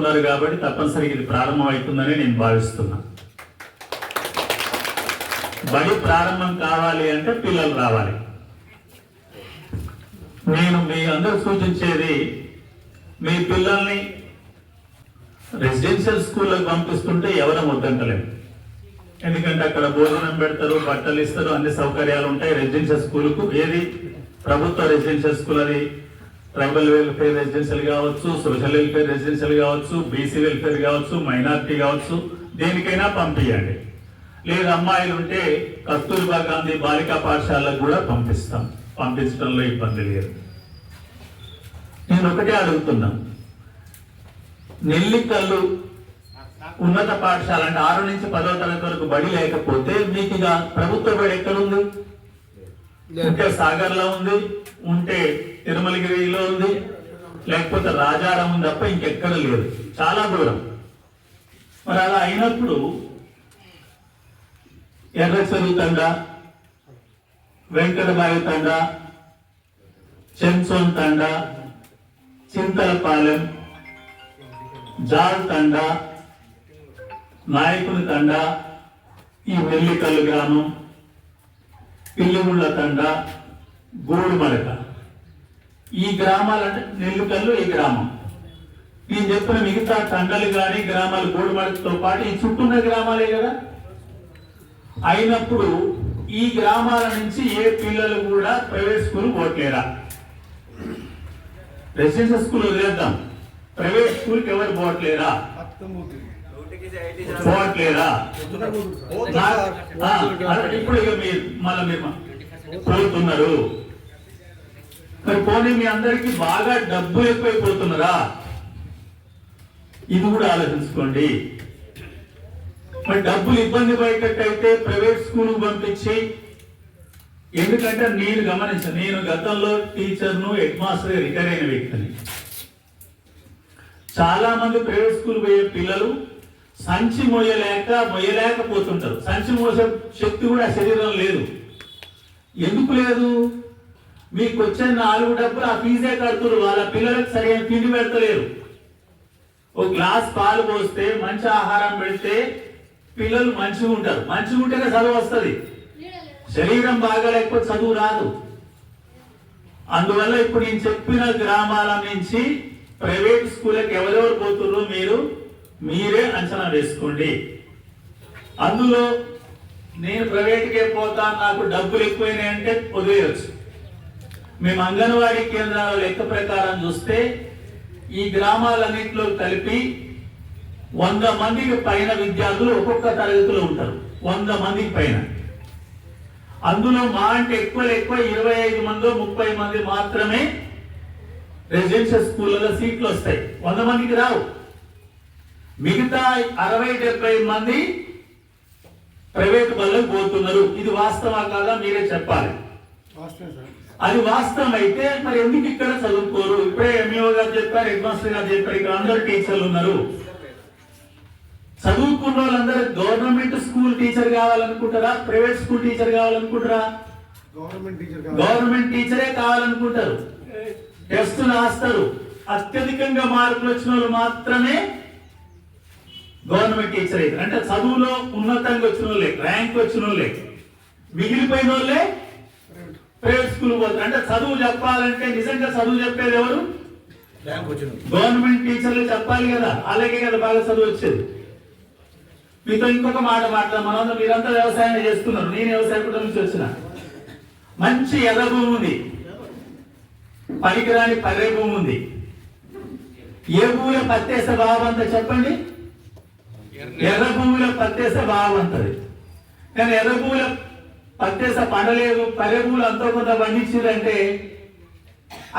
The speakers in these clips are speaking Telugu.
కోరుతున్నారు కాబట్టి తప్పనిసరిగా ఇది ప్రారంభం అవుతుందని నేను భావిస్తున్నా. బడి ప్రారంభం కావాలి అంటే పిల్లలు రావాలి. నేను మీ అందరూ సూచించేది, మీ పిల్లల్ని రెసిడెన్షియల్ స్కూళ్ళకి పంపిస్తుంటే ఎవరం వద్దంటలేము. ఎందుకంటే అక్కడ భోజనం పెడతారు, బట్టలు ఇస్తారు, అన్ని సౌకర్యాలు ఉంటాయి. రెసిడెన్షియల్ స్కూల్కు ఏది ప్రభుత్వ రెసిడెన్షియల్ స్కూల్, అది ట్రైబల్ వెల్ఫేర్ రెసిడెన్షియల్ కావచ్చు, సోషల్ వెల్ఫేర్ రెసిడెన్షియల్ కావచ్చు, బీసీ వెల్ఫేర్ కావచ్చు, మైనారిటీ కావచ్చు, దేనికైనా పంపించండి. లేదు అమ్మాయిలు ఉంటే కస్తూర్బా గాంధీ బాలికా పాఠశాలకు కూడా పంపిస్తాం, పంపించడంలో ఇబ్బంది లేదు. నేను ఒకటే అడుగుతున్నా, నెల్లికల్లు ఉన్నత పాఠశాల అంటే 6 నుంచి 10వ తరగతి వరకు బడి లేకపోతే మీకు ఇక ప్రభుత్వ బడి ఎక్కడుంది? ఉంటే సాగర్లో ఉంది, ఉంటే తిరుమలగిరిలో ఉంది, లేకపోతే రాజారం ఉంది తప్ప ఇంకెక్కడ లేదు, చాలా దూరం. మరి అలా అయినప్పుడు ఎర్రచెరువు తండ, వెంకటబాయి తండ, చెంచోన్ తండ, చింతలపాలెం, జాల్ తండ, నాయకుని తండ, ఈ నెల్లికల్లు గ్రామం, పిల్లిముళ్ళ తండ, గూడుమడక, ఈ గ్రామాలంటే నెల్లికల్లు ఈ గ్రామం. నేను చెప్పిన మిగతా తండలు కానీ గ్రామాలు గూడుమడకతో పాటు ఈ చుట్టూన్న గ్రామాలే కదా. అయినప్పుడు ఈ గ్రామాల నుంచి ఏ పిల్లలు కూడా ప్రైవేట్ స్కూల్ పోట్లేరా? రెసిడెన్షియల్ స్కూల్ వదిలేద్దాం, ప్రైవేట్ స్కూల్కి ఎవరు పోవట్లేరా? పోవట్లేరా? ఇప్పుడు ఇక మీరు మళ్ళీ మీరు పోతున్నారు. మరి పోనీ మీ అందరికి బాగా డబ్బు ఎక్కువైపోతున్నారా? ఇది కూడా ఆలోచించుకోండి. మరి డబ్బులు ఇబ్బంది పడేటట్టయితే ప్రైవేట్ స్కూల్ పంపించి, ఎందుకంటే నేను గమనించాను, నేను గతంలో టీచర్ను, హెడ్ మాస్టర్ రిటైర్ అయిన వ్యక్తిని. చాలా మంది ప్రైవేట్ స్కూల్ పోయే పిల్లలు సంచి మొయ్యలేకపోతుంటారు. సంచి మోసే శక్తి కూడా శరీరం లేదు. ఎందుకు లేదు? మీకు వచ్చే 4 డబ్బులు ఆ ఫీజే కడుతున్నారు, వాళ్ళ పిల్లలకు సరైన తిండి పెడతలేరు. ఒక గ్లాస్ పాలు పోస్తే, మంచి ఆహారం పెడితే పిల్లలు మంచిగా ఉంటారు. మంచిగా ఉంటేనే చదువు వస్తుంది. శరీరం బాగా లేకపోతే చదువు రాదు. అందువల్ల ఇప్పుడు నేను చెప్పిన గ్రామాల నుంచి ప్రైవేట్ స్కూళ్ళకి ఎవరెవరు పోతుర్రో మీరే అంచనా వేసుకోండి. అందులో నేను ప్రైవేట్కే పోతా, నాకు డబ్బులు ఎక్కువైనాయంటే వదిలేయచ్చు. మేము అంగన్వాడీ కేంద్రాల లెక్క ప్రకారం చూస్తే ఈ గ్రామాలన్నింటిలో కలిపి 100 మందికి పైన విద్యార్థులు ఒక్కొక్క తరగతిలో ఉంటారు. 100 మందికి పైన. అందులో మా అంటే ఎక్కువ 25 మంది 30 మంది మాత్రమే రెసిడెన్షియల్ స్కూళ్ళలో సీట్లు వస్తాయి. 100 మందికి రావు. మిగతా 60-70 మంది ప్రైవేట్ బళ్ళకు పోతున్నారు. ఇది వాస్తవా కాదా మీరే చెప్పాలి. అది వాస్తవం అయితే మరి ఎందుకు ఇక్కడ చదువుకోరు? ఇప్పుడే ఎంఈఓ గారు చెప్పారు, హెడ్ మాస్టర్ గారు చెప్పారు, ఇక్కడ అందరు టీచర్లు ఉన్నారు. చదువుకున్న వాళ్ళందరూ గవర్నమెంట్ స్కూల్ టీచర్ కావాలనుకుంటారా? ప్రైవేట్ స్కూల్ టీచర్ కావాలనుకుంటారా? గవర్నమెంట్ టీచరే కావాలనుకుంటారు. టెస్టులు రాస్తారు. అత్యధికంగా మార్కులు వచ్చిన వాళ్ళు మాత్రమే గవర్నమెంట్ టీచర్ అయితే, అంటే చదువులో ఉన్నతంగా వచ్చిన వాళ్ళే, ర్యాంక్ వచ్చిన వాళ్ళే. మిగిలిపోయిన వాళ్ళే ప్రైవేట్ స్కూల్ పోతారు. అంటే చదువు చెప్పాలంటే నిజంగా చదువు చెప్పేది ఎవరు? గవర్నమెంట్ టీచర్లు చెప్పాలి కదా. అలాగే కదా బాగా చదువు వచ్చేది. మీతో ఇంకొక మాట మాట్లాడమన్నా, మీరంతా వ్యవసాయం చేస్తున్నారు. నేను వ్యవసాయ కుటుంబం నుంచి వచ్చిన. మంచి ఎర్ర భూమి ఉంది, పనికిరాని పర్రె భూమి ఉంది. ఏ భూమిలో పత్తేస్తే బాగుంటుంది చెప్పండి? ఎర్ర భూమిలో పత్తేస్తే బాగుంటది. కానీ ఎర్ర భూమిలో పత్తేస్తే పండలేదు, పర్రె భూములు అంతో కొంత పండించారంటే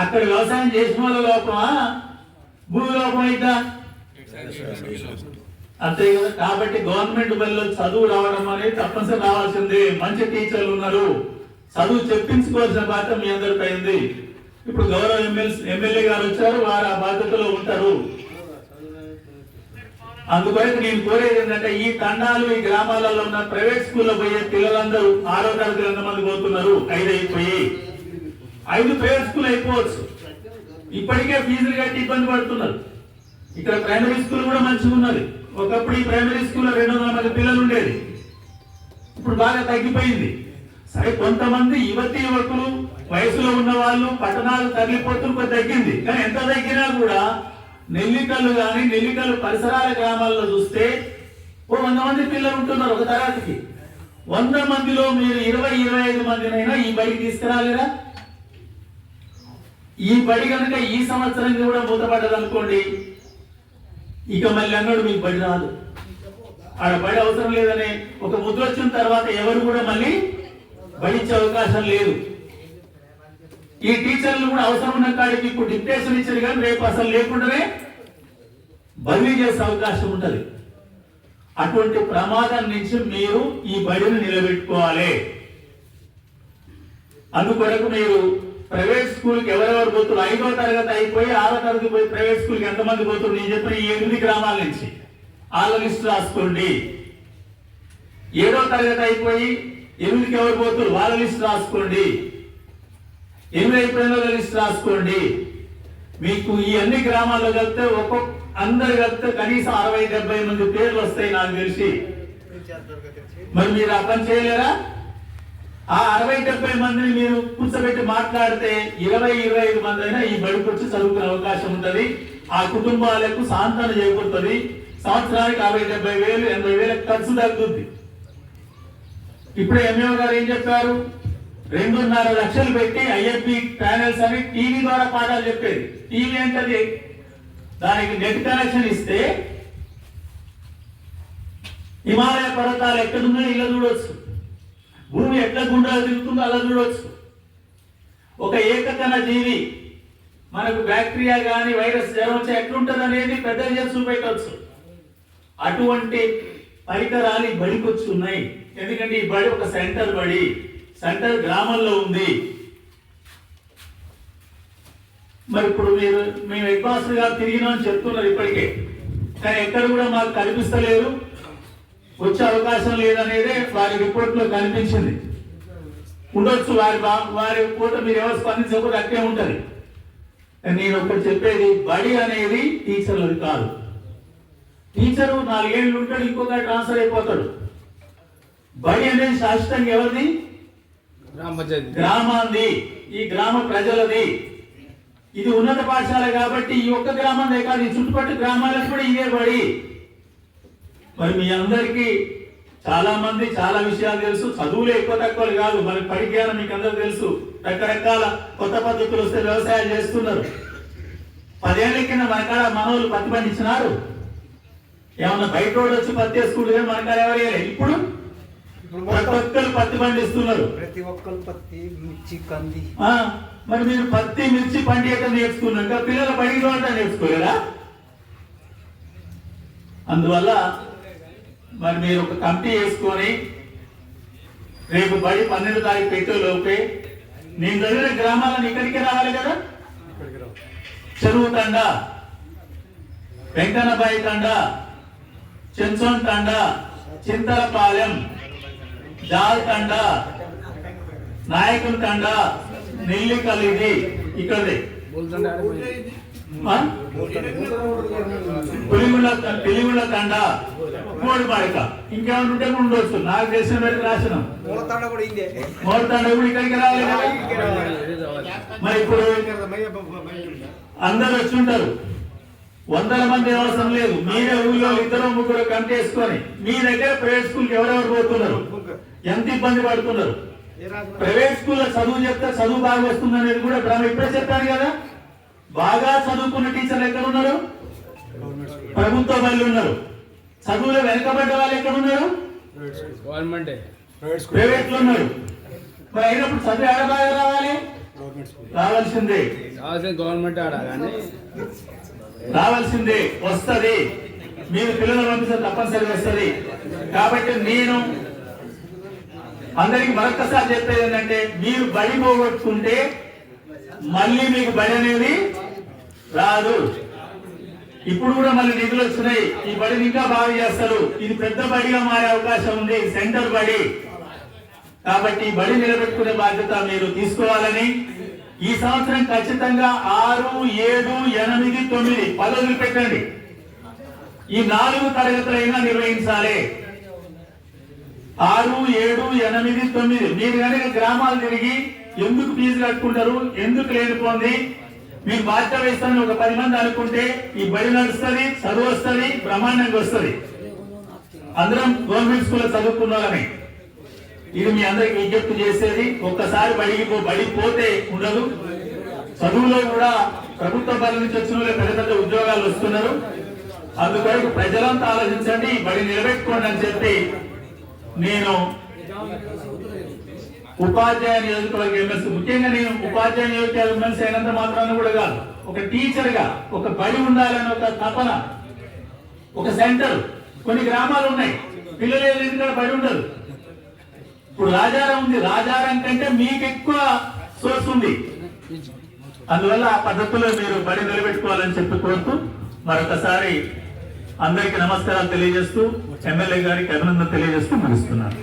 అక్కడ వ్యవసాయం చేసిన వాళ్ళ లోపమా, భూమి లోపం అయిద్దా? అంతే కదా. కాబట్టి గవర్నమెంట్ బడిలో చదువు రావడం అనేది తప్పనిసరి రావాల్సిందే. మంచి టీచర్లు ఉన్నారు, చదువు చెప్పించుకోవాల్సిన బాధ్యత మీ అందరిపై ఉంది. ఇప్పుడు గౌరవ ఎమ్మెల్యే గారు వచ్చారు, వారు ఆ బాధ్యతలో ఉంటారు. అందుకొరకు నేను కోరేది ఏంటంటే, ఈ తండాలు ఈ గ్రామాలలో ఉన్న ప్రైవేట్ స్కూల్లో పోయే పిల్లలందరూ 6వ తరగతి ఎంతమంది పోతున్నారు? 5 అయిపోయి 5 ప్రైవేట్ స్కూల్ అయిపోవచ్చు. ఇప్పటికే ఫీజులు కట్టి ఇబ్బంది పడుతున్నారు. ఇక్కడ ప్రైమరీ స్కూల్ కూడా మంచిగా ఉన్నది. ఒకప్పుడు ఈ ప్రైమరీ స్కూల్లో 200 మంది పిల్లలు ఉండేది, ఇప్పుడు బాగా తగ్గిపోయింది. సరే, కొంతమంది యువతి యువకులు వయసులో ఉన్న వాళ్ళు పట్టణాలు తరలిపోతున్న కొద్ది తగ్గింది. కానీ ఎంత తగ్గినా కూడా నెల్లికల్లు కానీ నెల్లికల్లు పరిసరాల గ్రామాల్లో చూస్తే 100 మంది పిల్లలు ఉంటున్నారు ఒక తరగతికి. 100 మందిలో మీరు 20-25 మందినైనా ఈ బడికి తీసుకురాలేరా? ఈ బడి కనుక ఈ సంవత్సరం కూడా మూతపడ్డది అనుకోండి, ఇక మళ్ళీ అన్నాడు మీకు బడి రాదు, ఆడ బడి అవసరం లేదనే ఒక ముద్ర వచ్చిన తర్వాత ఎవరు కూడా మళ్ళీ బడిచ్చే అవకాశం లేదు. ఈ టీచర్లు కూడా అవసరం ఉన్న కాడికి ఇప్పుడు డిక్టేషన్ ఇచ్చారు, కానీ రేపు అసలు లేకుండానే బదిలీ చేసే అవకాశం ఉంటుంది. అటువంటి ప్రమాదం నుంచి మీరు ఈ బడిని నిలబెట్టుకోవాలి. అందుకొరకు మీరు ప్రైవేట్ స్కూల్కి ఎవరెవరు పోతున్నారు, 5వ తరగతి అయిపోయి 6వ తరగతి పోయి ప్రైవేట్ స్కూల్కి ఎంతమంది పోతున్నారు నేను చెప్పిన ఈ 8 గ్రామాల నుంచి వాళ్ళ లిస్ట్ రాసుకోండి. 7వ తరగతి అయిపోయి 8కి ఎవరు పోతున్నారు వాళ్ళ లిస్ట్ రాసుకోండి. 8 అయిపోయిన వాళ్ళ లిస్ట్ రాసుకోండి. మీకు ఈ అన్ని గ్రామాల్లో కలిపితే అందరు కలిపితే కనీసం 60-70 మంది పేర్లు వస్తాయి నాకు తెలిసి. మరి మీరు ఆ పని చేయలేరా? ఆ 60-70 మందిని మీరు కూర్చోబెట్టి మాట్లాడితే 20-25 మంది అయినా ఈ బడికి వచ్చి చదువుకునే అవకాశం ఉంటుంది. ఆ కుటుంబాలకు సాంత్వన చేకూరుతుంది. సంవత్సరానికి 60-70 వేలు 80 వేల ఖర్చు తగ్గుద్ది. ఇప్పుడు ఎంఏఓ గారు ఏం చెప్పారు, 2.5 లక్షలు పెట్టి ఐఎఫ్బి ప్యానెల్స్ అని టీవీ ద్వారా పాఠాలు చెప్పేది. టీవీ అంటే దానికి నెట్ కనెక్షన్ ఇస్తే హిమాలయ పర్వతాలు ఎక్కడున్నాయో ఇలా చూడవచ్చు, భూమి ఎట్లా గుండ్రాలు తిరుగుతుందో అలా చూడవచ్చు. ఒక ఏకకణ జీవి మనకు బ్యాక్టీరియా కానీ వైరస్ జ్వరం వచ్చి ఎట్లుంటుంది అనేది పెద్ద చేసి చూపెట్టవచ్చు. అటువంటి పరికరాలు ఈ బడికి వచ్చి ఉన్నాయి. ఎందుకంటే ఈ బడి ఒక సెంటర్ బడి, సెంటర్ గ్రామంలో ఉంది. మరి ఇప్పుడు మేము హెడ్ మాస్టర్ గారు తిరిగినామని చెప్తున్నారు ఇప్పటికే, కానీ ఎక్కడ కూడా మాకు కనిపిస్తలేదు, వచ్చే అవకాశం లేదనేదే వారి రిపోర్ట్ లో కనిపించింది. ఉండొచ్చు వారి పూట మీరు ఎవరు స్పందించకపోతే అట్టే ఉంటది. నేను ఒకటి చెప్పేది, బడి అనేది టీచర్లది కాదు. టీచరు 4 ఏళ్ళు ఉంటాడు, ఇంకొక ట్రాన్స్ఫర్ అయిపోతాడు. బడి అనేది శాశ్వతంగా ఎవరిది? గ్రామాంది, ఈ గ్రామ ప్రజలది. ఇది ఉన్నత పాఠశాల కాబట్టి ఈ ఒక్క గ్రామందే కాదు, ఈ చుట్టుపక్కల గ్రామాలకు కూడా ఇదే బడి. మరి మీ అందరికీ చాలా మంది చాలా విషయాలు తెలుసు, చదువులు ఎక్కువ తక్కువలు కాదు, మనకి పరిజ్ఞానం మీకు అందరూ తెలుసు. రకరకాల కొత్త పద్ధతులు వస్తే వ్యవసాయం చేస్తున్నారు. 10 ఏళ్ల కింద మనకాడ మనోళ్ళు పత్తి పండించినారు. ఏమన్నా బయట రోడ్డు వచ్చి పత్తి వేసుకుంటే మనకాడ ఎవరు? ఇప్పుడు ప్రతి ఒక్కరు పత్తి పండిస్తున్నారు. ప్రతి ఒక్కరు పత్తి, మిర్చి, కంది. మరి మీరు పత్తి మిర్చి పండియటం నేర్చుకున్నాక పిల్లలు బడికి రావడం నేర్చుకోలేరా? అందువల్ల మరి మీరు ఒక కమిటీ వేసుకొని రేపు బడి 12వ తారీఖు పెట్టేలోపే నేను చదివిన గ్రామాలను ఇక్కడికే రావాలి కదా. చెరువు తండ, వెంకన్నబాయి తండ, చెన్సోన్ తండ, చింతలపాలెం, జాల్ తండ, నాయకుల తండ, నెల్లికల్లు, ఇది ఇక్కడే పులిగుళ్ళ తండ, కోడి బాడిక, ఇంకేమైనా ఉంటే ఉండొచ్చు. నాకు తెలిసిన వరకు రాసిన మూలతండ కూడా ఇక్కడికి రావాలి. మరి ఇప్పుడు అందరు వచ్చి ఉంటారు, 100 మంది అవసరం లేదు. మీరే ఊళ్ళో 2-3 కమిటీ వేసుకొని మీ దగ్గర ప్రైవేట్ స్కూల్కి ఎవరెవరు పోతున్నారు, ఎంత ఇబ్బంది పడుతున్నారు, ప్రైవేట్ స్కూల్లో చదువు చెప్తే చదువు బాగా వస్తుంది అనేది కూడా ఇప్పుడే చెప్పారు కదా. బాగా చదువుకున్న టీచర్లు ఎక్కడ ఉన్నారు? ప్రభుత్వ బళ్ళు ఉన్నారు. చదువులో వెనకబడ్డ వాళ్ళు ఎక్కడ ఉన్నారు? ప్రైవేట్ లో ఉన్నారు. మరి అయినప్పుడు చదువు ఆడ బాగా రావాలి, రావాల్సిందే, గవర్నమెంట్ రావాల్సిందే, వస్తుంది. మీరు పిల్లలు పంపిస్తే తప్పనిసరిగా వస్తుంది. కాబట్టి నేను అందరికి మరొకసారి చెప్పేది ఏంటంటే, మీరు బడి పోగొట్టుకుంటే మళ్ళీ మీకు బడి అనేది రాదు. ఇప్పుడు కూడా మళ్ళీ నిధులు వస్తున్నాయి, ఈ బడిని ఇంకా బాగా చేస్తారు. ఇది పెద్ద బడిగా మారే అవకాశం ఉంది, సెంటర్ బడి. కాబట్టి ఈ బడి నిలబెట్టుకునే బాధ్యత మీరు తీసుకోవాలని, ఈ సంవత్సరం ఖచ్చితంగా 6, 7, 8, 9 10 పెట్టండి. ఈ 4 తరగతులైనా నిర్వహించాలి. 6, 7, 8, 9 మీరు కనుక గ్రామాలు తిరిగి ఎందుకు ఫీజు కట్టుకుంటారు, ఎందుకు లేనిపోంది, మీకు బాధ్యత వేస్తానని ఒక 10 మంది అనుకుంటే ఈ బడి నడుస్తుంది, చదువు వస్తుంది, బ్రహ్మాండంగా వస్తుంది. అందరం గవర్నమెంట్ స్కూల్లో చదువుకున్న వాళ్ళని. ఇది మీ అందరికి విజ్ఞప్తి చేసేది. ఒక్కసారి బడి పోతే ఉండదు. చదువులో కూడా ప్రభుత్వ పనుల నుంచి వచ్చిన వాళ్ళు పెద్ద పెద్ద ఉద్యోగాలు వస్తున్నారు. అందుకొరకు ప్రజలంతా ఆలోచించండి, బడి నిలబెట్టుకోండి అని చెప్పి నేను ఉపాధ్యాయ నియోజకవర్గ ఎమ్మెల్సీ, ముఖ్యంగా నేను ఉపాధ్యాయ నియోజకవర్గ ఎమ్మెల్సీ అయినంత మాత్రాన్ని కూడా కాదు, ఒక టీచర్ గా ఒక బడి ఉండాలని ఒక తపన, ఒక సెంటర్. కొన్ని గ్రామాలు ఉన్నాయి పిల్లలు ఇక్కడ బడి ఉండదు. ఇప్పుడు రాజారం ఉంది, రాజారం కంటే మీకు ఎక్కువ సోర్స్ ఉంది. అందువల్ల ఆ పద్ధతిలో మీరు బడి నిలబెట్టుకోవాలని చెప్పి కోరుతూ మరొకసారి అందరికీ నమస్కారాలు తెలియజేస్తూ ఎమ్మెల్యే గారికి అభినందన తెలియజేస్తూ ముగిస్తున్నాను.